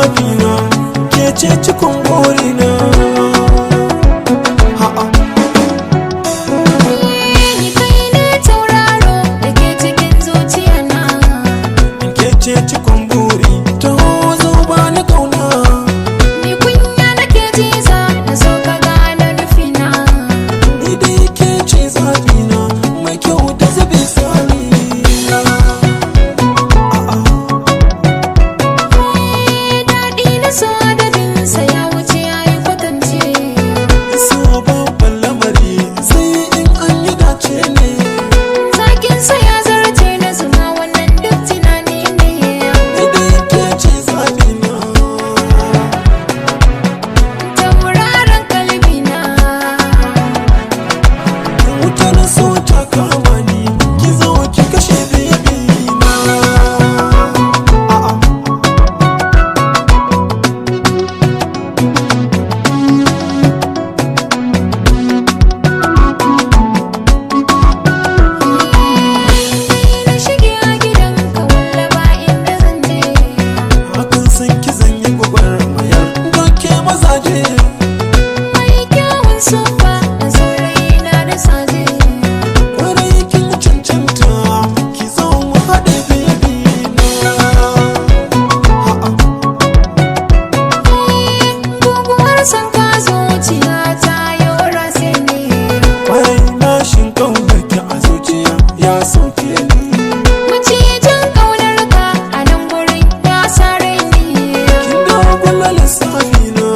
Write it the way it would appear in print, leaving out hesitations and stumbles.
zabina, ke ce cikon gorina. Ni kai ne tauraro da ke cikin zuciya na, Ke ce cikon buri, taho zo ba ni kauna. ni kunya nake ji za na so ka gane nufina. Ni dai ke ce zabina, mai kyau da zabi sani. Daɗi na so adadinsa ya wuce ya yi kwatance. Babban lamari sai in an yi dace ne. Zakinsa ya zarce na zuma wannan duk tunani ne. Idan ke ce zabina, Tauraron kalbina, wutar so ta kama ni, ki zo ki kashe bebina. na shige a gidanka wallaba inda zan je. Hakan san ki zan yi gwagwarmayar doke mazaje. Mai kyawun sufa da saurayina da saje. Kwarai kin cancanta, ki zo mu haɗe bebina. Guguwar son ka zuciya ta yau rase ne. Kwarai mashin ƙaunarki a zuciya ya sauke ni. Macijin ƙaunar ka a nan gurin ya sare ni. Kin dagula lissafina.